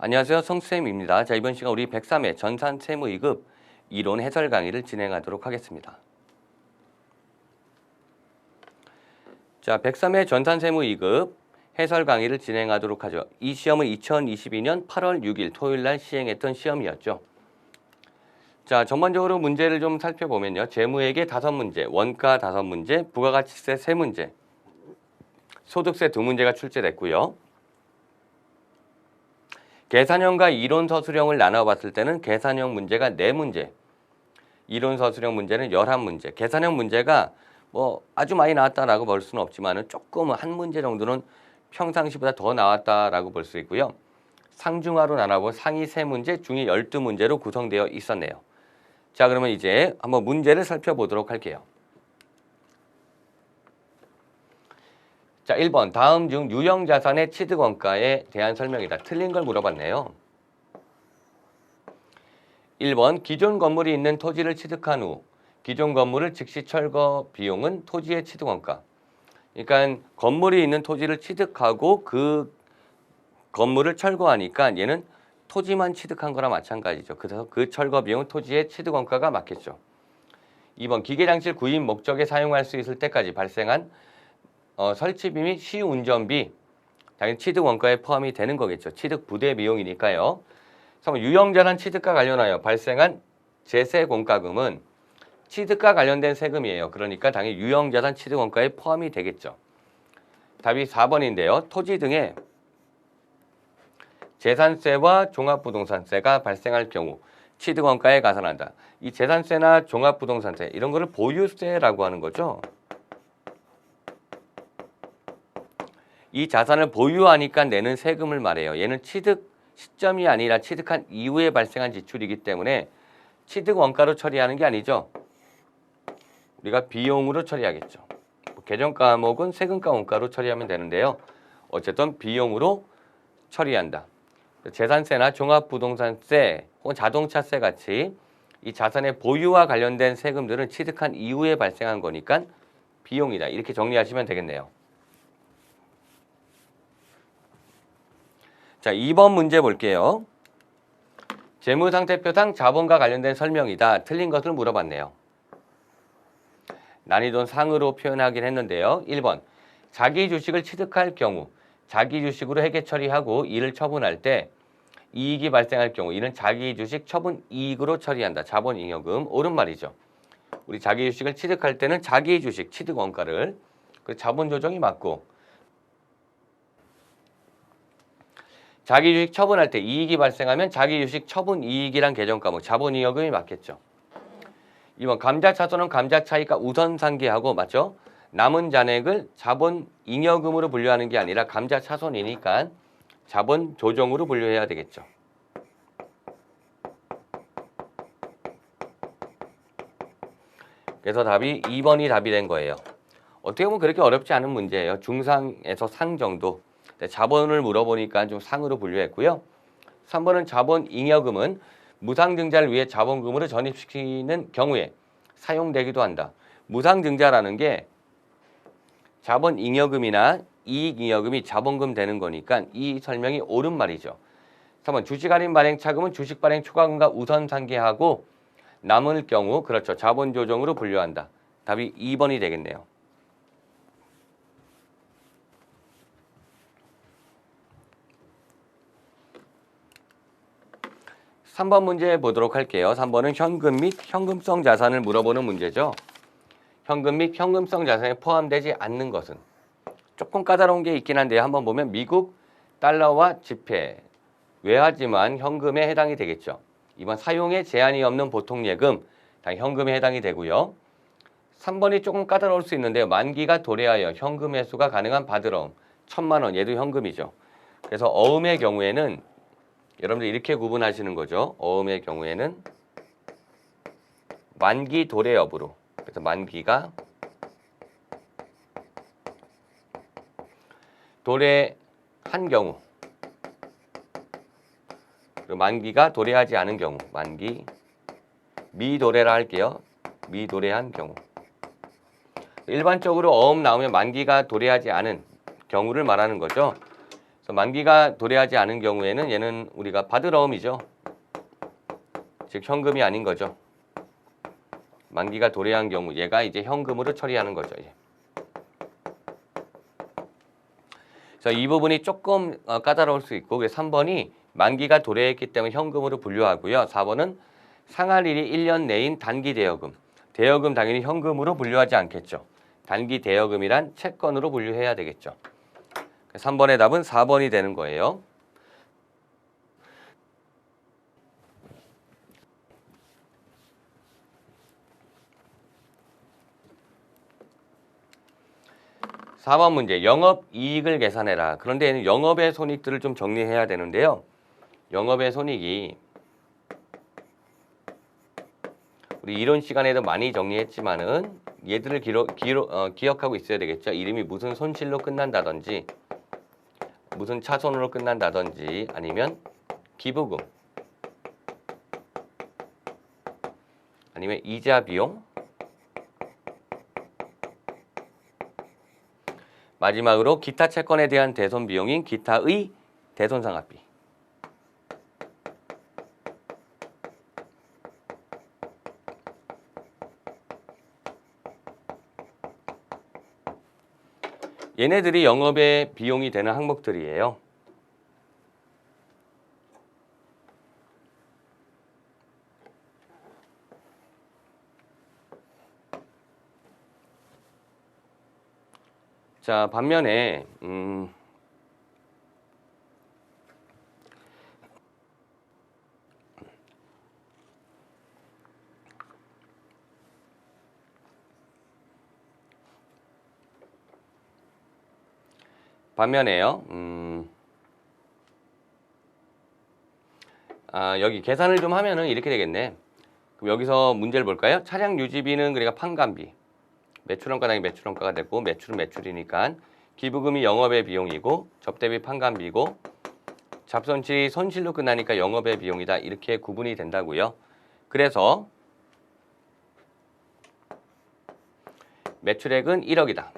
안녕하세요. 성수쌤입니다. 자, 이번 시간 우리 103회 전산세무 2급 이론 해설 강의를 진행하도록 하겠습니다. 자, 103회 전산세무 2급 해설 강의를 진행하도록 하죠. 이 시험은 2022년 8월 6일 토요일 날 시행했던 시험이었죠. 자, 전반적으로 문제를 좀 살펴보면요. 재무회계 5문제, 원가 5문제, 부가가치세 3문제, 소득세 2문제가 출제됐고요. 계산형과 이론서술형을 나눠봤을 때는 계산형 문제가 4문제, 이론서술형 문제는 11문제, 계산형 문제가 뭐 아주 많이 나왔다라고 볼 수는 없지만 조금 한 문제 정도는 평상시보다 더 나왔다라고 볼 수 있고요. 상중하로 나눠본 상위 3문제, 중위 12문제로 구성되어 있었네요. 자, 그러면 이제 한번 문제를 살펴보도록 할게요. 자, 1번 다음 중 유형자산의 취득원가에 대한 설명이다. 틀린 걸 물어봤네요. 1번 기존 건물이 있는 토지를 취득한 후 기존 건물을 즉시 철거 비용은 토지의 취득원가. 그러니까 건물이 있는 토지를 취득하고 그 건물을 철거하니까 얘는 토지만 취득한 거나 마찬가지죠. 그래서 그 철거 비용은 토지의 취득원가가 맞겠죠. 2번 기계장치를 구입 목적에 사용할 수 있을 때까지 발생한 설치비 및 시운전비, 당연히 취득원가에 포함이 되는 거겠죠. 취득 부대 비용이니까요. 3번 유형자산 취득과 관련하여 발생한 제세공과금은 취득과 관련된 세금이에요. 그러니까 당연히 유형자산 취득원가에 포함이 되겠죠. 답이 4번인데요. 토지 등의 재산세와 종합부동산세가 발생할 경우 취득원가에 가산한다. 이 재산세나 종합부동산세 이런 거를 보유세라고 하는 거죠. 이 자산을 보유하니까 내는 세금을 말해요. 얘는 취득 시점이 아니라 취득한 이후에 발생한 지출이기 때문에 취득 원가로 처리하는 게 아니죠. 우리가 비용으로 처리하겠죠. 개정 과목은 세금과 원가로 처리하면 되는데요. 어쨌든 비용으로 처리한다. 재산세나 종합부동산세 혹은 자동차세 같이 이 자산의 보유와 관련된 세금들은 취득한 이후에 발생한 거니까 비용이다. 이렇게 정리하시면 되겠네요. 자, 2번 문제 볼게요. 재무상태표상 자본과 관련된 설명이다. 틀린 것을 물어봤네요. 난이도는 상으로 표현하긴 했는데요. 1번 자기 주식을 취득할 경우 자기 주식으로 회계 처리하고 이를 처분할 때 이익이 발생할 경우 이는 자기 주식 처분 이익으로 처리한다. 자본잉여금 옳은 말이죠. 우리 자기 주식을 취득할 때는 자기 주식 취득 원가를 그 자본 조정이 맞고 자기 주식 처분할 때 이익이 발생하면 자기 주식 처분 이익이란 개정 과목 자본잉여금이 맞겠죠. 2번 감자차손은 감자차익과 우선 상계하고 맞죠? 남은 잔액을 자본잉여금으로 분류하는 게 아니라 감자차손이니까 자본 조정으로 분류해야 되겠죠. 그래서 답이 2번이 답이 된 거예요. 어떻게 보면 그렇게 어렵지 않은 문제예요. 중상에서 상 정도. 자본을 물어보니까 좀 상으로 분류했고요. 3번은 자본잉여금은 무상증자를 위해 자본금으로 전입시키는 경우에 사용되기도 한다. 무상증자라는 게 자본잉여금이나 이익잉여금이 자본금 되는 거니까 이 설명이 옳은 말이죠. 3번 주식할인 발행차금은 주식발행 초과금과 우선 상계하고 남을 경우 그렇죠. 자본조정으로 분류한다. 답이 2번이 되겠네요. 3번 문제 보도록 할게요. 3번은 현금 및 현금성 자산을 물어보는 문제죠. 현금 및 현금성 자산에 포함되지 않는 것은 조금 까다로운 게 있긴 한데요. 한번 보면 미국 달러와 지폐, 외화지만 현금에 해당이 되겠죠. 2번 사용에 제한이 없는 보통예금, 당 현금에 해당이 되고요. 3번이 조금 까다로울 수 있는데요. 만기가 도래하여 현금 회수가 가능한 바드러움, 1,000만 원, 얘도 현금이죠. 그래서 어음의 경우에는 여러분들 이렇게 구분하시는 거죠. 어음의 경우에는 만기 도래 여부로. 그래서 만기가 도래한 경우 그리고 만기가 도래하지 않은 경우 만기 미도래라 할게요. 미도래한 경우 일반적으로 어음 나오면 만기가 도래하지 않은 경우를 말하는 거죠. 그래서 만기가 도래하지 않은 경우에는 얘는 우리가 받으러움이죠. 즉 현금이 아닌 거죠. 만기가 도래한 경우 얘가 이제 현금으로 처리하는 거죠. 그래서 이 부분이 조금 까다로울 수 있고 3번이 만기가 도래했기 때문에 현금으로 분류하고요. 4번은 상할 일이 1년 내인 단기 대여금. 대여금 당연히 현금으로 분류하지 않겠죠. 단기 대여금이란 채권으로 분류해야 되겠죠. 3번의 답은 4번이 되는 거예요. (4번) 문제. 영업이익을 계산해라. 그런데 얘는 영업의 손익들을 좀 정리해야 되는데요. 영업의 손익이 우리 이론 시간에도 많이 정리했지만은 얘들을 기억하고 있어야 되겠죠. 이름이 무슨 손실로 끝난다든지 무슨 차손으로 끝난다든지 아니면 기부금 아니면 이자 비용 마지막으로 기타 채권에 대한 대손 비용인 기타의 대손상합비. 얘네들이 영업의 비용이 되는 항목들이에요. 자, 반면에 반면에요. 여기 계산을 좀 하면은 이렇게 되겠네. 그럼 여기서 문제를 볼까요? 차량 유지비는 그러니까 판관비. 매출원가 당연히 매출원가가 되고 매출은 매출이니까 기부금이 영업의 비용이고 접대비 판관비고 잡손실이 손실로 끝나니까 영업의 비용이다. 이렇게 구분이 된다고요. 그래서 매출액은 1억이다.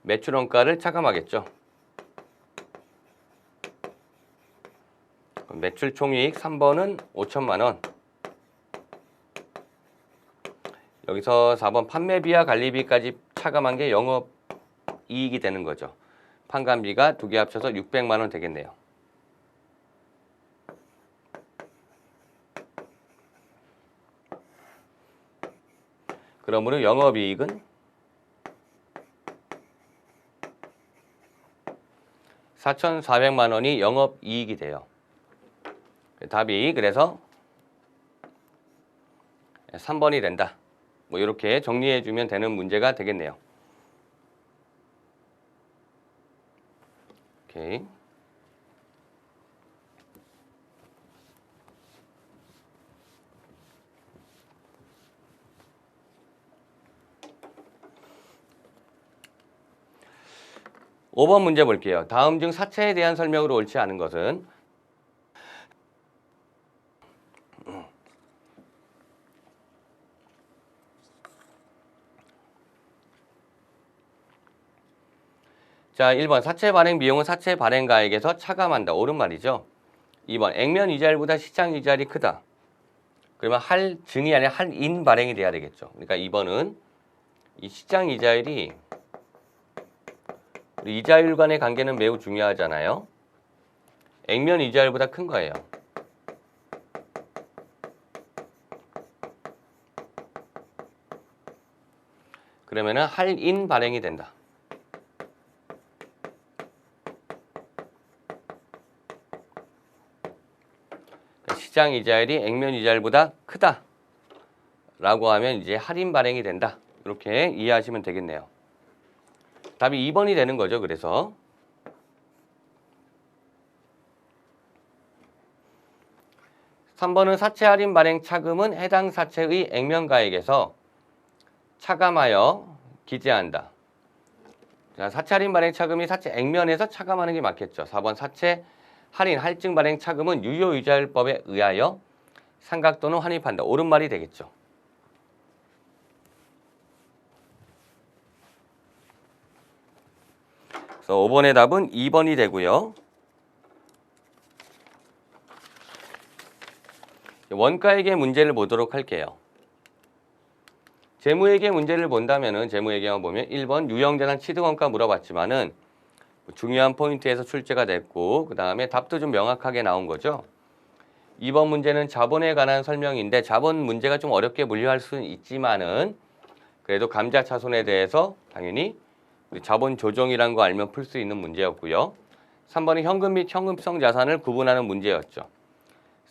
매출원가를 차감하겠죠. 매출 총이익 3번은 5천만 원. 여기서 4번 판매비와 관리비까지 차감한 게 영업이익이 되는 거죠. 판관비가 두 개 합쳐서 600만 원 되겠네요. 그러므로 영업이익은 4,400만 원이 영업이익이 돼요. 답이 그래서 3번이 된다. 뭐 이렇게 정리해주면 되는 문제가 되겠네요. 오케이. (5번) 문제 볼게요. 다음 중 사채에 대한 설명으로 옳지 않은 것은 자, 1번 사채 발행 비용은 사채 발행가에게서 차감한다. 옳은 말이죠. 2번 액면 이자율보다 시장 이자율이 크다. 그러면 할증이 아니라 할인 발행이 돼야 되겠죠. 그러니까 2번은 이 시장 이자율이 우리 이자율 간의 관계는 매우 중요하잖아요. 액면 이자율보다 큰 거예요. 그러면은 할인 발행이 된다. 시장 이자율이 액면 이자율보다 크다 라고 하면 이제 할인 발행이 된다. 이렇게 이해하시면 되겠네요. 답이 2번이 되는 거죠. 그래서 3번은 사채 할인 발행 차금은 해당 사채의 액면가액에서 차감하여 기재한다. 자, 사채 할인 발행 차금이 사채 액면에서 차감하는 게 맞겠죠. 4번 사채 할인 할증 발행 차금은 유효이자율법에 의하여 상각 또는 환입한다. 옳은 말이 되겠죠. 그래서 5번의 답은 2번이 되고요. 원가액의 문제를 보도록 할게요. 재무회계 문제를 본다면은 재무회계만 보면 1번 유형자산 취득원가 물어봤지만은 중요한 포인트에서 출제가 됐고 그 다음에 답도 좀 명확하게 나온 거죠. 2번 문제는 자본에 관한 설명인데 자본 문제가 좀 어렵게 분류할 수는 있지만은 그래도 감자차손에 대해서 당연히 자본 조정이라는 거 알면 풀 수 있는 문제였고요. 3번은 현금 및 현금성 자산을 구분하는 문제였죠.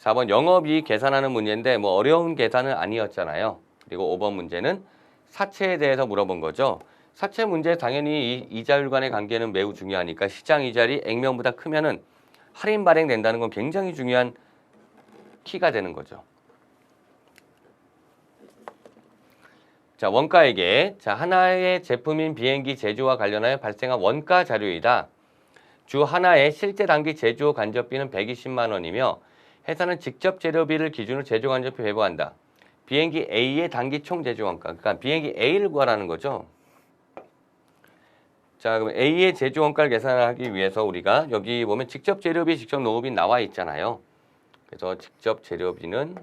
4번 영업이익 계산하는 문제인데 뭐 어려운 계산은 아니었잖아요. 그리고 5번 문제는 사채에 대해서 물어본 거죠. 사채 문제 당연히 이자율 간의 관계는 매우 중요하니까 시장 이자율이 액면보다 크면은 할인 발행된다는 건 굉장히 중요한 키가 되는 거죠. 자, 원가액에 하나의 제품인 비행기 제조와 관련하여 발생한 원가 자료이다. 주 하나의 실제 단기 제조 간접비는 120만 원이며 회사는 직접 재료비를 기준으로 제조 간접비 배부한다. 비행기 A의 단기 총 제조 원가. 그러니까 비행기 A를 구하라는 거죠. 자, 그럼 A의 제조 원가를 계산하기 위해서 우리가 여기 보면 직접 재료비, 직접 노후비 나와 있잖아요. 그래서 직접 재료비는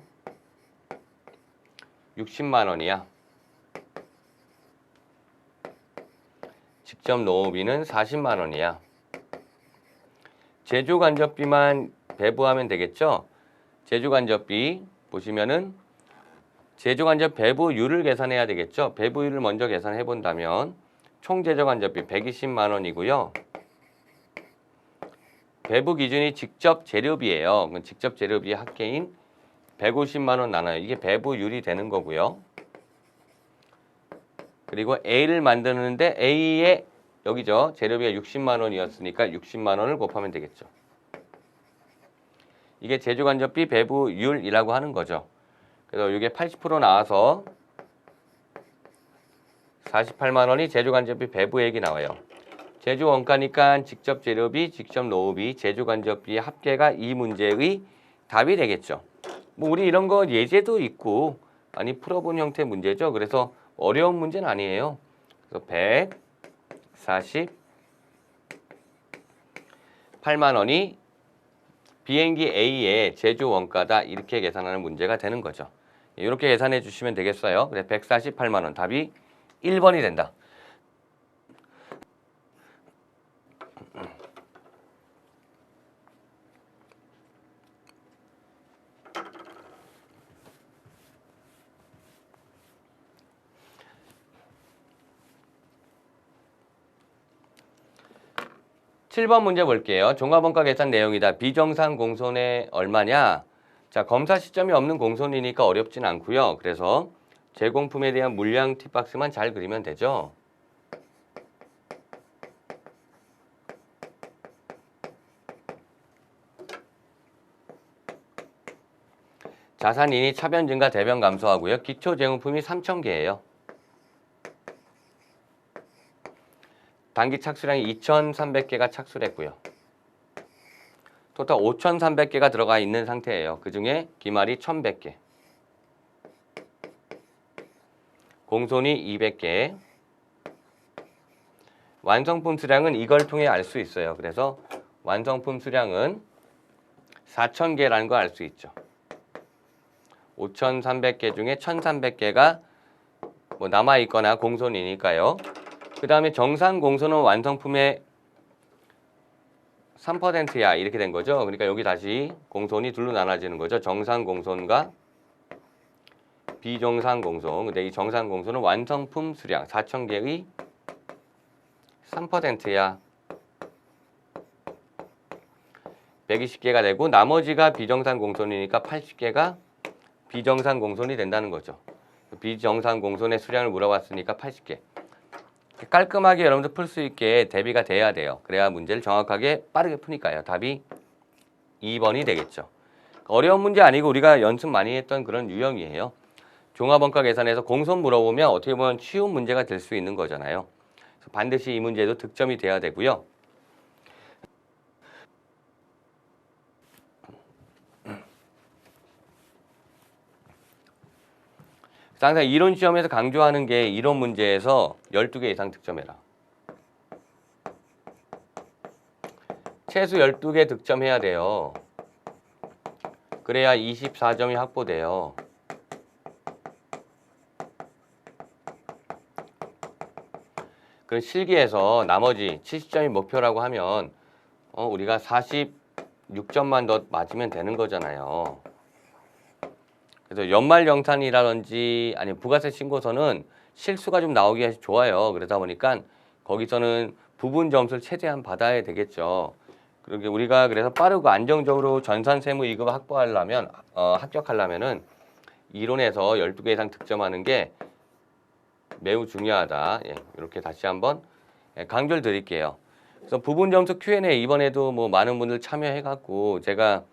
60만 원이야. 직접 노후비는 40만 원이야. 제조 간접비만 배부하면 되겠죠? 제조 간접비 보시면은 제조 간접 배부율을 계산해야 되겠죠? 배부율을 먼저 계산해 본다면 총 제조 간접비 120만 원이고요. 배부 기준이 직접 재료비예요. 직접 재료비 합계인 150만 원 나눠요. 이게 배부율이 되는 거고요. 그리고 A를 만드는데 A의 여기죠. 재료비가 60만 원이었으니까 60만 원을 곱하면 되겠죠. 이게 제조간접비 배부율이라고 하는 거죠. 그래서 이게 80% 나와서 48만 원이 제조간접비 배부액이 나와요. 제조 원가니까 직접 재료비, 직접 노후비, 제조간접비 합계가 이 문제의 답이 되겠죠. 뭐 우리 이런 거 예제도 있고 많이 풀어본 형태 문제죠. 그래서 어려운 문제는 아니에요. 그래서 148만 원이 비행기 A의 제조 원가다 이렇게 계산하는 문제가 되는 거죠. 이렇게 계산해 주시면 되겠어요. 그래 148만 원 답이 1번이 된다. (7번) 문제 볼게요. 종합원가 계산 내용이다. 비정상 공손에 얼마냐? 자, 검사 시점이 없는 공손이니까 어렵진 않고요. 그래서 제공품에 대한 물량 팁박스만 잘 그리면 되죠. 자산인이 차변 증가, 대변 감소하고요. 기초 제공품이 3,000개예요. 단기 착수량이 2,300개가 착수했고요. 토탈 5,300개가 들어가 있는 상태예요. 그 중에 기말이 1,100개. 공손이 200개. 완성품 수량은 이걸 통해 알 수 있어요. 그래서 완성품 수량은 4,000개라는 걸 알 수 있죠. 5,300개 중에 1,300개가 뭐 남아있거나 공손이니까요. 그 다음에 정상 공손은 완성품의 3%야 이렇게 된 거죠. 그러니까 여기 다시 공손이 둘로 나눠지는 거죠. 정상 공손과 비정상 공손. 근데 이 정상 공손은 완성품 수량 4,000개의 3%야. 120개가 되고 나머지가 비정상 공손이니까 80개가 비정상 공손이 된다는 거죠. 비정상 공손의 수량을 물어봤으니까 80개. 깔끔하게 여러분들 풀 수 있게 대비가 돼야 돼요. 그래야 문제를 정확하게 빠르게 푸니까요. 답이 2번이 되겠죠. 어려운 문제 아니고 우리가 연습 많이 했던 그런 유형이에요. 종합원가 계산에서 공손 물어보면 어떻게 보면 쉬운 문제가 될 수 있는 거잖아요. 그래서 반드시 이 문제도 득점이 돼야 되고요. 항상 이론 시험에서 강조하는 게 이론 문제에서 12개 이상 득점해라. 최소 12개 득점해야 돼요. 그래야 24점이 확보돼요. 그럼 실기에서 나머지 70점이 목표라고 하면 우리가 46점만 더 맞으면 되는 거잖아요. 그래서 연말정산이라든지 아니면 부가세 신고서는 실수가 좀 나오기 좋아요. 그러다 보니까 거기서는 부분 점수를 최대한 받아야 되겠죠. 그리고 우리가 그래서 빠르고 안정적으로 전산세무 2급 확보하려면 합격하려면은 이론에서 12개 이상 득점하는 게 매우 중요하다. 예, 이렇게 다시 한번 강조를 드릴게요. 그래서 부분 점수 Q&A 이번에도 뭐 많은 분들 참여해갖고 제가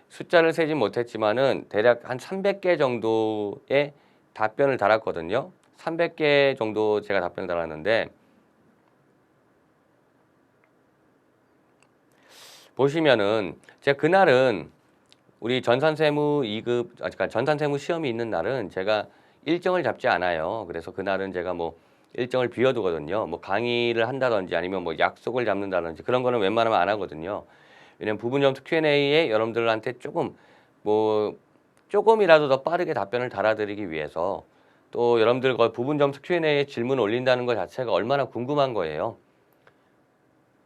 숫자를 세진 못했지만은 대략 한 300개 정도의 답변을 달았거든요. 300개 정도 제가 답변을 달았는데 보시면은 제가 그날은 우리 전산세무 2급, 그러니까 전산세무 시험이 있는 날은 제가 일정을 잡지 않아요. 그래서 그날은 제가 뭐 일정을 비워두거든요. 뭐 강의를 한다든지 아니면 뭐 약속을 잡는다든지 그런 거는 웬만하면 안 하거든요. 왜냐면 부분 점수 Q&A에 여러분들한테 조금이라도 더 빠르게 답변을 달아드리기 위해서 또 여러분들 그 부분 점수 Q&A에 질문을 올린다는 것 자체가 얼마나 궁금한 거예요.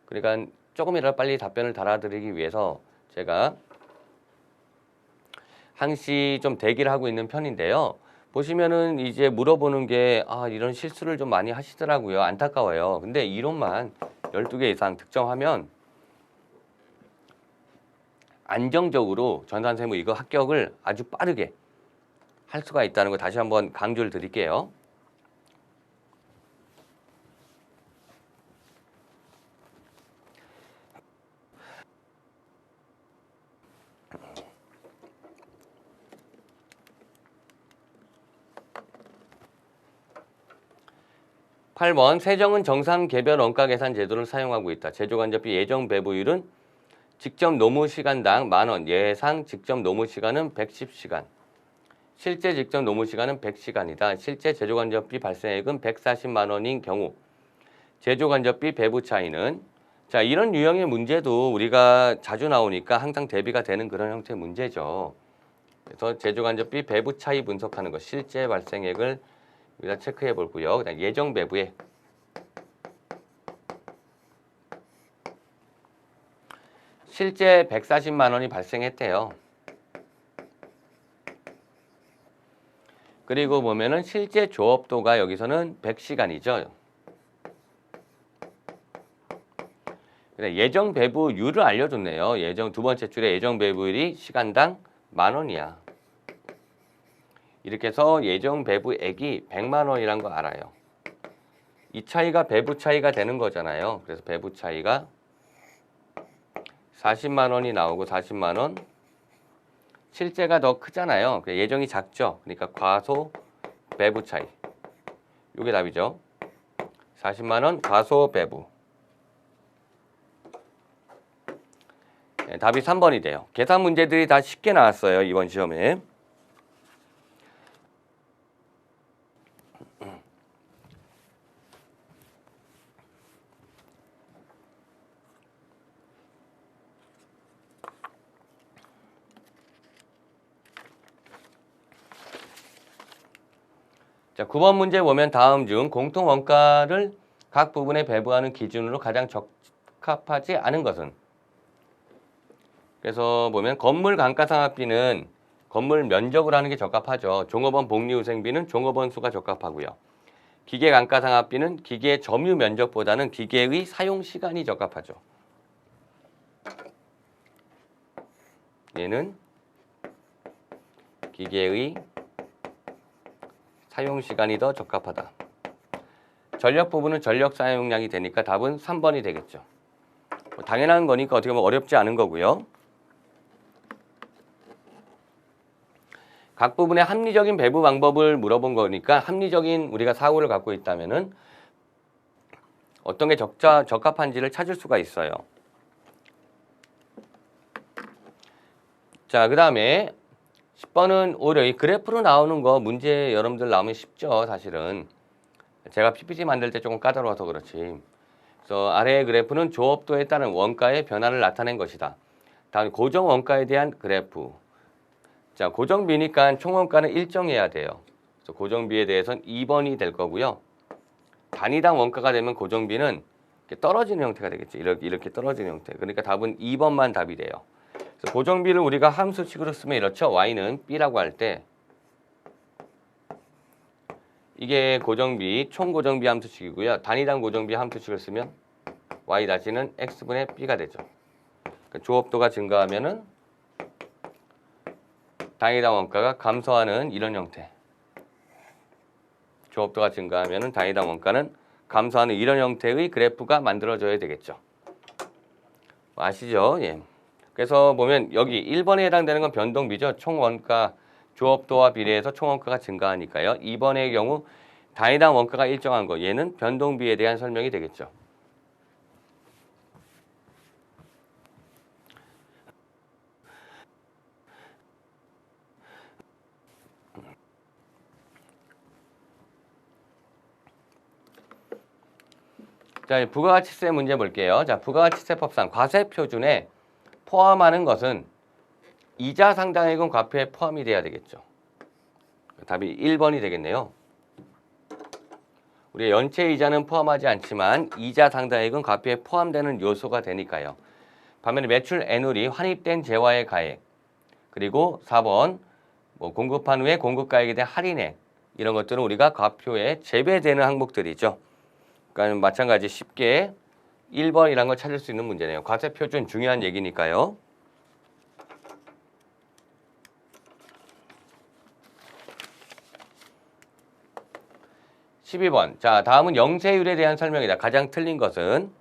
그러니까 조금이라도 빨리 답변을 달아드리기 위해서 제가 항시 좀 대기를 하고 있는 편인데요. 보시면은 이제 물어보는 게 이런 실수를 좀 많이 하시더라고요. 안타까워요. 근데 이론만 12개 이상 득점하면 안정적으로 전산세무 이거 합격을 아주 빠르게 할 수가 있다는 거 다시 한번 강조를 드릴게요. (8번) 세정은 정상 개별 원가 계산 제도를 사용하고 있다. 제조간접비 예정 배부율은 직접 노무 시간당 10,000원, 예상 직접 노무 시간은 110시간. 실제 직접 노무 시간은 100시간이다. 실제 제조간접비 발생액은 140만 원인 경우 제조간접비 배부 차이는 자 이런 유형의 문제도 우리가 자주 나오니까 항상 대비가 되는 그런 형태의 문제죠. 그래서 제조간접비 배부 차이 분석하는 것 실제 발생액을 우리가 체크해 볼고요. 그다음 예정 배부액 실제 140만 원이 발생했대요. 그리고 보면은 실제 조업도가 여기서는 100시간이죠. 예정 배부율을 알려줬네요. 예정 두 번째 줄에 예정 배부율이 시간당 10,000원이야. 이렇게 해서 예정 배부액이 100만 원이란 거 알아요. 이 차이가 배부 차이가 되는 거잖아요. 그래서 배부 차이가 40만 원이 나오고 40만 원. 실제가 더 크잖아요. 예정이 작죠. 그러니까 과소 배부 차이. 이게 답이죠. 40만 원 과소 배부. 네, 답이 3번이 돼요. 계산 문제들이 다 쉽게 나왔어요. 이번 시험에. 자, 9번 문제 보면 다음 중 공통 원가를 각 부분에 배부하는 기준으로 가장 적합하지 않은 것은? 그래서 보면 건물 감가상각비는 건물 면적으로 하는 게 적합하죠. 종업원 복리후생비는 종업원 수가 적합하고요. 기계 감가상각비는 기계 점유 면적보다는 기계의 사용 시간이 적합하죠. 얘는 기계의 사용 시간이 더 적합하다. 전력 부분은 전력 사용량이 되니까 답은 3번이 되겠죠. 당연한 거니까 어떻게 보면 어렵지 않은 거고요. 각 부분의 합리적인 배부 방법을 물어본 거니까 합리적인 우리가 사고를 갖고 있다면은 어떤 게 적합한지를 찾을 수가 있어요. 자, 그 다음에 10번은 오히려 이 그래프로 나오는 거 문제 여러분들 나오면 쉽죠, 사실은. 제가 PPT 만들 때 조금 까다로워서 그렇지. 그래서 아래의 그래프는 조업도에 따른 원가의 변화를 나타낸 것이다. 다음 고정 원가에 대한 그래프. 자, 고정비니까 총원가는 일정해야 돼요. 그래서 고정비에 대해서는 2번이 될 거고요. 단위당 원가가 되면 고정비는 이렇게 떨어지는 형태가 되겠죠. 이렇게 떨어지는 형태. 그러니까 답은 2번만 답이 돼요. 그래서 고정비를 우리가 함수식으로 쓰면 이렇죠. y는 b라고 할 때 이게 고정비, 총 고정비 함수식이고요. 단위당 고정비 함수식을 쓰면 y-는 x분의 b가 되죠. 그러니까 조업도가 증가하면은 단위당 원가가 감소하는 이런 형태. 조업도가 증가하면은 단위당 원가는 감소하는 이런 형태의 그래프가 만들어져야 되겠죠. 아시죠? 예. 그래서 보면 여기 1번에 해당되는 건 변동비죠. 총 원가, 조업도와 비례해서 총 원가가 증가하니까요. 2번의 경우 단위당 원가가 일정한 거, 얘는 변동비에 대한 설명이 되겠죠. 자, 부가가치세 문제 볼게요. 자, 부가가치세법상 과세표준에 포함하는 것은 이자 상당액은 과표에 포함이 돼야 되겠죠. 답이 1번이 되겠네요. 우리 연체 이자는 포함하지 않지만 이자 상당액은 과표에 포함되는 요소가 되니까요. 반면에 매출 N울이 환입된 재화의 가액, 그리고 4번 공급한 후에 공급가액에 대한 할인액, 이런 것들은 우리가 과표에 제외되는 항목들이죠. 그러니까 마찬가지 쉽게 1번이란 걸 찾을 수 있는 문제네요. 과세표준 중요한 얘기니까요. 12번. 자, 다음은 영세율에 대한 설명이다. 가장 틀린 것은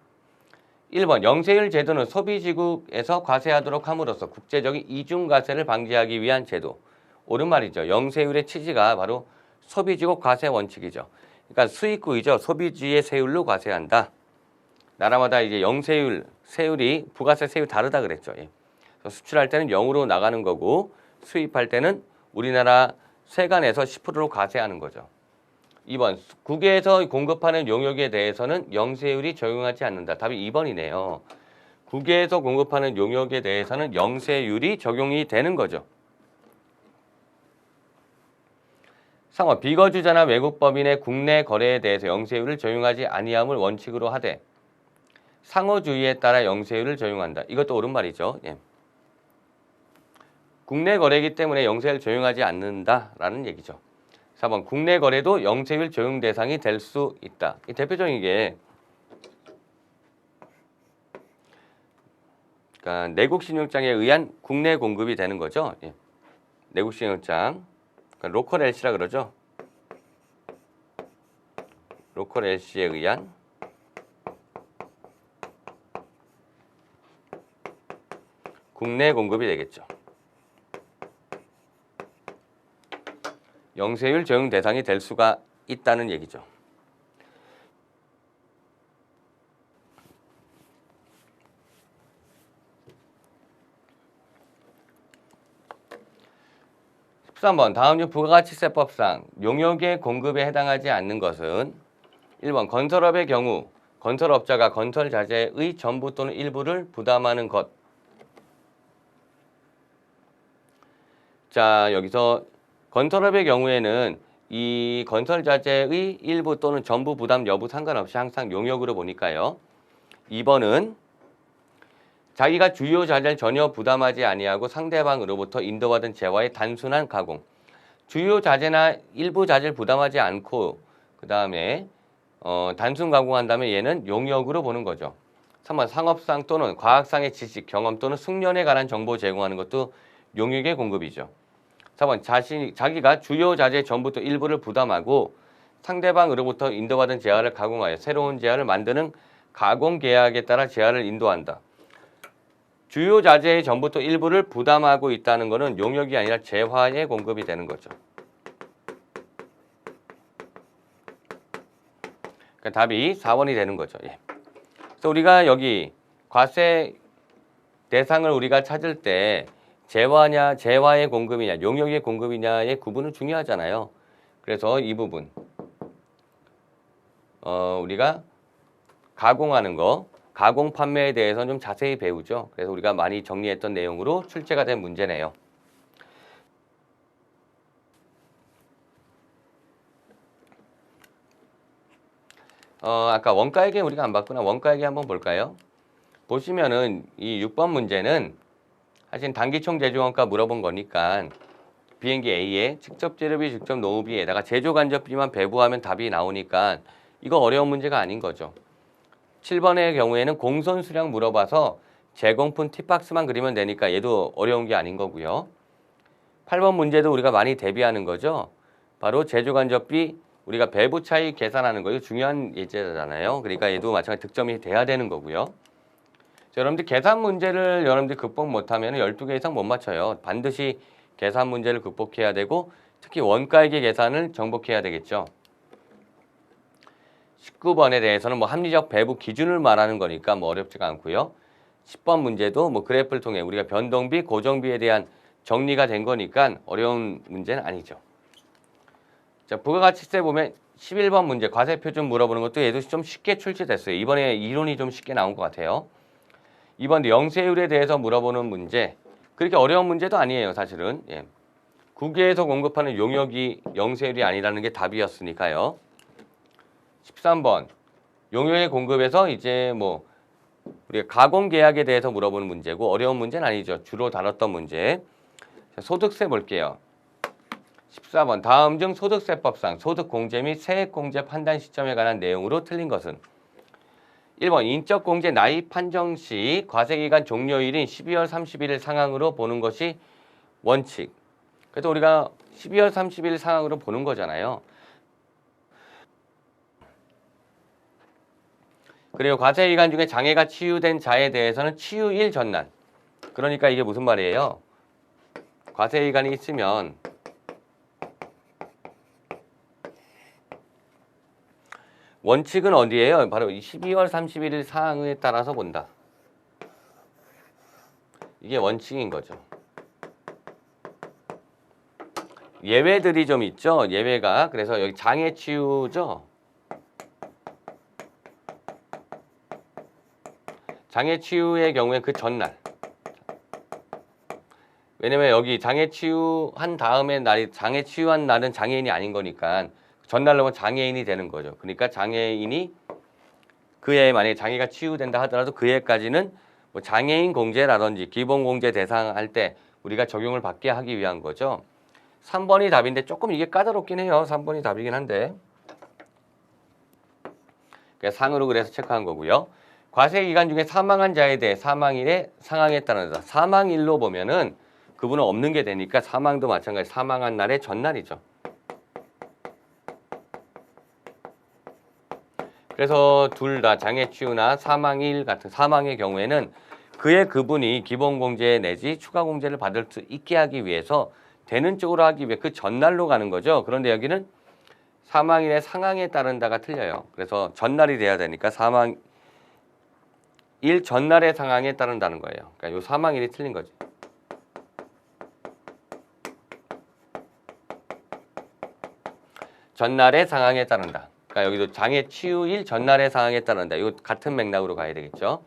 1번. 영세율 제도는 소비지국에서 과세하도록 함으로써 국제적인 이중과세를 방지하기 위한 제도. 옳은 말이죠. 영세율의 취지가 바로 소비지국 과세 원칙이죠. 그러니까 수입국이죠. 소비지의 세율로 과세한다. 나라마다 이제 영세율, 세율이 부가세 세율 다르다 그랬죠. 예. 수출할 때는 0으로 나가는 거고 수입할 때는 우리나라 세관에서 10%로 과세하는 거죠. 2번. 국외에서 공급하는 용역에 대해서는 영세율이 적용하지 않는다. 답이 2번이네요. 국외에서 공급하는 용역에 대해서는 영세율이 적용이 되는 거죠. 3번. 비거주자나 외국법인의 국내 거래에 대해서 영세율을 적용하지 아니함을 원칙으로 하되 상호주의에 따라 영세율을 적용한다. 이것도 옳은 말이죠. 예. 국내 거래이기 때문에 영세율을 적용하지 않는다라는 얘기죠. 4번. 국내 거래도 영세율 적용 대상이 될 수 있다. 이 대표적인 게 그러니까 내국 신용장에 의한 국내 공급이 되는 거죠. 예. 내국 신용장, 그러니까 로컬 LC라 그러죠. 로컬 LC에 의한 국내 공급이 되겠죠. 영세율 적용 대상이 될 수가 있다는 얘기죠. (13번) 다음 중 부가가치세법상 용역의 공급에 해당하지 않는 것은 1번 건설업의 경우 건설업자가 건설자재의 전부 또는 일부를 부담하는 것. 자, 여기서 건설업의 경우에는 이 건설자재의 일부 또는 전부 부담 여부 상관없이 항상 용역으로 보니까요. 2번은 자기가 주요 자재를 전혀 부담하지 아니하고 상대방으로부터 인도받은 재화의 단순한 가공. 주요 자재나 일부 자재를 부담하지 않고 그 다음에 단순 가공한다면 얘는 용역으로 보는 거죠. 3번 상업상 또는 과학상의 지식, 경험 또는 숙련에 관한 정보 제공하는 것도 용역의 공급이죠. 4번 자기가 주요 자재 전부 또 일부를 부담하고 상대방으로부터 인도받은 재화를 가공하여 새로운 재화를 만드는 가공 계약에 따라 재화를 인도한다. 주요 자재의 전부 또 일부를 부담하고 있다는 것은 용역이 아니라 재화의 공급이 되는 거죠. 그러니까 답이 4번이 되는 거죠. 예. 그래서 우리가 여기 과세 대상을 우리가 찾을 때 재화냐, 재화의 공급이냐, 용역의 공급이냐의 구분은 중요하잖아요. 그래서 이 부분 우리가 가공하는 거, 가공 판매에 대해서는 좀 자세히 배우죠. 그래서 우리가 많이 정리했던 내용으로 출제가 된 문제네요. 아까 원가액에 우리가 안 봤구나. 원가액에 한번 볼까요? 보시면은 이 6번 문제는 사실 단기총 제조원가 물어본 거니까 비행기 A에 직접 재료비, 직접 노후비에다가 제조 간접비만 배부하면 답이 나오니까 이거 어려운 문제가 아닌 거죠. 7번의 경우에는 공선 수량 물어봐서 제공품 팁박스만 그리면 되니까 얘도 어려운 게 아닌 거고요. 8번 문제도 우리가 많이 대비하는 거죠. 바로 제조 간접비 우리가 배부 차이 계산하는 거, 이거 중요한 예제잖아요. 그러니까 얘도 마찬가지 득점이 돼야 되는 거고요. 자, 여러분들 계산 문제를 여러분들 극복 못하면 12개 이상 못 맞춰요. 반드시 계산 문제를 극복해야 되고 특히 원가액의 계산을 정복해야 되겠죠. 19번에 대해서는 뭐 합리적 배부 기준을 말하는 거니까 뭐 어렵지가 않고요. 10번 문제도 뭐 그래프를 통해 우리가 변동비, 고정비에 대한 정리가 된 거니까 어려운 문제는 아니죠. 자, 부가가치세 보면 11번 문제 과세표준 물어보는 것도 얘도 좀 쉽게 출제됐어요. 이번에 이론이 좀 쉽게 나온 것 같아요. 이번 영세율에 대해서 물어보는 문제, 그렇게 어려운 문제도 아니에요, 사실은. 예. 국외에서 공급하는 용역이 영세율이 아니라는 게 답이었으니까요. 13번 용역의 공급에서 이제 뭐 우리가 가공 계약에 대해서 물어보는 문제고 어려운 문제는 아니죠. 주로 다뤘던 문제. 자, 소득세 볼게요. 14번 다음 중 소득세법상 소득공제 및 세액공제 판단 시점에 관한 내용으로 틀린 것은 1번 인적공제 나이 판정 시 과세기간 종료일인 12월 31일 상항으로 보는 것이 원칙. 그래서 우리가 12월 30일 상항으로 보는 거잖아요. 그리고 과세기간 중에 장애가 치유된 자에 대해서는 치유일 전날. 그러니까 이게 무슨 말이에요? 과세기간이 있으면 원칙은 어디예요? 바로 12월 31일 사항에 따라서 본다. 이게 원칙인 거죠. 예외들이 좀 있죠. 예외가. 그래서 여기 장애 치유죠. 장애 치유의 경우에 그 전날. 왜냐면 여기 장애 치유한 다음에 날이 장애 치유한 날은 장애인이 아닌 거니까 전날로면 장애인이 되는 거죠. 그러니까 장애인이 그 해에 만약에 장애가 치유된다 하더라도 그 해까지는 뭐 장애인 공제라든지 기본 공제 대상 할 때 우리가 적용을 받게 하기 위한 거죠. 3번이 답인데 조금 이게 까다롭긴 해요. 3번이 답이긴 한데. 상으로 그래서 체크한 거고요. 과세 기간 중에 사망한 자에 대해 사망일에 상항에 따라서 사망일로 보면은 그분은 없는 게 되니까 사망도 마찬가지 사망한 날의 전날이죠. 그래서 둘 다 장애 치유나 사망일 같은 사망의 경우에는 그분이 기본공제 내지 추가공제를 받을 수 있게 하기 위해서 되는 쪽으로 하기 위해 그 전날로 가는 거죠. 그런데 여기는 사망일의 상항에 따른다가 틀려요. 그래서 전날이 돼야 되니까 사망일 전날의 상항에 따른다는 거예요. 그러니까 요 사망일이 틀린 거지. 전날의 상항에 따른다. 그러니까 여기도 장애 치유일 전날의 상황에 따른다. 이거 같은 맥락으로 가야 되겠죠.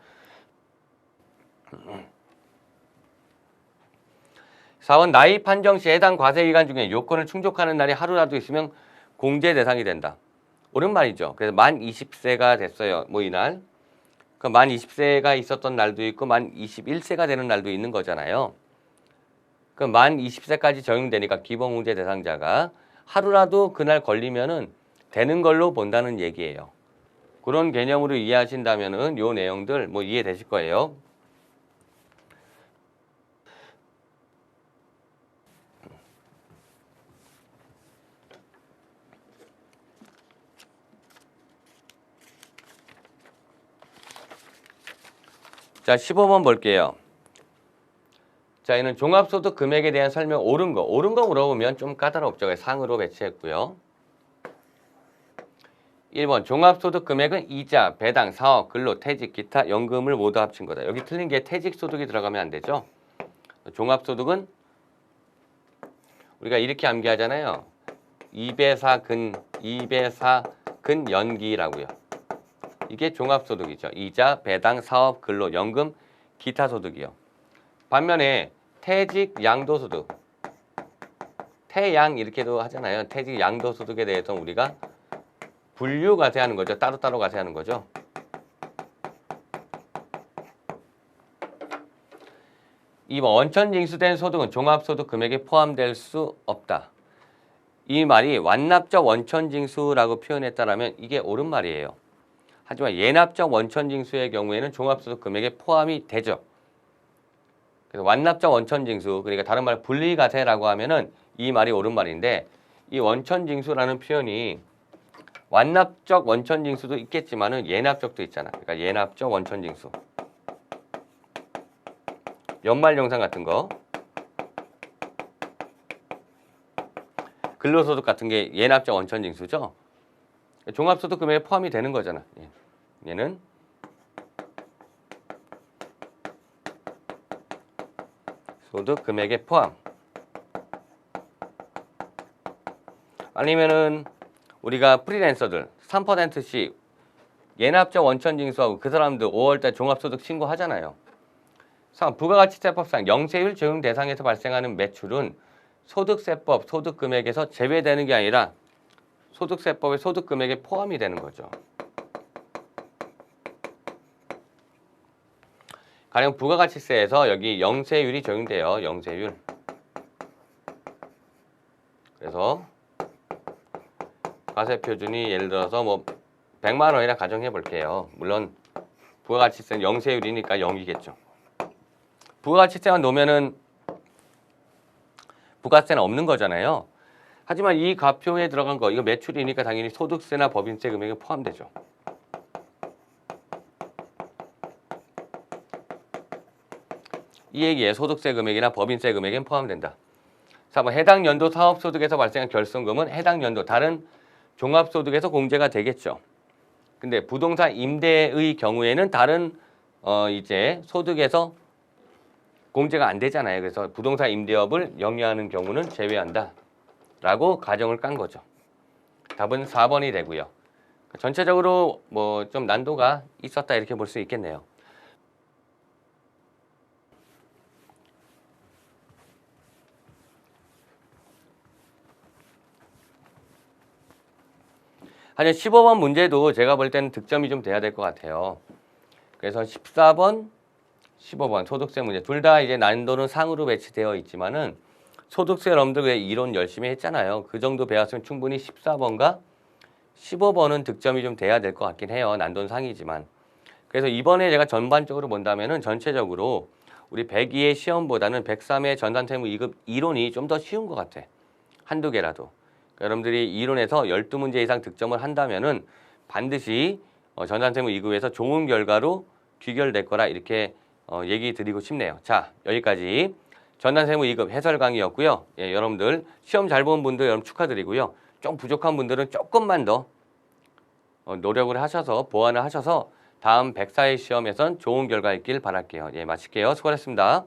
4번 나이 판정 시 해당 과세 기간 중에 요건을 충족하는 날이 하루라도 있으면 공제 대상이 된다. 옳은 말이죠. 그래서 만 20세가 됐어요. 뭐 이날. 그 만 20세가 있었던 날도 있고 만 21세가 되는 날도 있는 거잖아요. 그 만 20세까지 적용되니까 기본공제 대상자가 하루라도 그날 걸리면은 되는 걸로 본다는 얘기예요. 그런 개념으로 이해하신다면은 요 내용들 뭐 이해되실 거예요. 자, 15번 볼게요. 자, 얘는 종합소득 금액에 대한 설명 옳은 거 물어보면 좀 까다롭죠. 상으로 배치했고요. 1번 종합소득 금액은 이자, 배당, 사업, 근로, 퇴직, 기타, 연금을 모두 합친 거다. 여기 틀린 게 퇴직소득이 들어가면 안 되죠. 종합소득은 우리가 이렇게 암기하잖아요. 2배 4근 연기라고요. 이게 종합소득이죠. 이자, 배당, 사업, 근로, 연금, 기타 소득이요. 반면에 퇴직, 양도소득, 태양 이렇게도 하잖아요. 퇴직, 양도소득에 대해서 우리가 분류 과세하는 거죠. 따로따로 과세하는 거죠. 이 원천징수된 소득은 종합소득 금액에 포함될 수 없다. 이 말이 완납적 원천징수라고 표현했다라면 이게 옳은 말이에요. 하지만 예납적 원천징수의 경우에는 종합소득 금액에 포함이 되죠. 그래서 완납적 원천징수, 그러니까 다른 말 분리과세라고 하면은 이 말이 옳은 말인데, 이 원천징수라는 표현이 완납적 원천징수도 있겠지만은 예납적도 있잖아. 그러니까 예납적 원천징수. 연말정산 같은 거, 근로소득 같은 게 예납적 원천징수죠. 종합소득 금액에 포함이 되는 거잖아. 얘는 소득 금액에 포함. 아니면은 우리가 프리랜서들 3%씩 예납적 원천징수하고 그 사람들 5월달 종합소득 신고하잖아요. 부가가치세법상 영세율 적용 대상에서 발생하는 매출은 소득세법 소득금액에서 제외되는 게 아니라 소득세법의 소득금액에 포함이 되는 거죠. 가령 부가가치세에서 여기 영세율이 적용돼요. 영세율. 그래서 과세표준이 예를 들어서 뭐 100만 원이라 가정해 볼게요. 물론 부가가치세는 영세율이니까 0이겠죠. 부가가치세만 놓으면은 부가세는 없는 거잖아요. 하지만 이 값표에 들어간 거, 이거 매출이니까 당연히 소득세나 법인세 금액에 포함되죠. 이 얘기에 소득세 금액이나 법인세 금액엔 포함된다. 4번 해당 연도 사업소득에서 발생한 결손금은 해당 연도 다른 종합소득에서 공제가 되겠죠. 근데 부동산 임대의 경우에는 다른 이제 소득에서 공제가 안 되잖아요. 그래서 부동산 임대업을 영위하는 경우는 제외한다 라고 가정을 깐 거죠. 답은 4번이 되고요. 전체적으로 뭐 좀 난도가 있었다 이렇게 볼 수 있겠네요. 하지만 15번 문제도 제가 볼 때는 득점이 좀 돼야 될 것 같아요. 그래서 14번, 15번 소득세 문제 둘 다 이제 난도는 상으로 배치되어 있지만은 소득세 여러분들 왜 이론 열심히 했잖아요. 그 정도 배웠으면 충분히 14번과 15번은 득점이 좀 돼야 될 것 같긴 해요. 난도는 상이지만. 그래서 이번에 제가 전반적으로 본다면은 전체적으로 우리 102의 시험보다는 103의 전산세무 2급 이론이 좀 더 쉬운 것 같아. 한두 개라도. 그러니까 여러분들이 이론에서 12문제 이상 득점을 한다면은 반드시 전산세무 2급에서 좋은 결과로 귀결될 거라 이렇게 얘기 드리고 싶네요. 자, 여기까지 전산세무 2급 해설 강의였고요. 예, 여러분들 시험 잘 본 분들 여러분 축하드리고요. 좀 부족한 분들은 조금만 더 노력을 하셔서 보완을 하셔서 다음 104회 시험에선 좋은 결과 있길 바랄게요. 예, 마칠게요. 수고하셨습니다.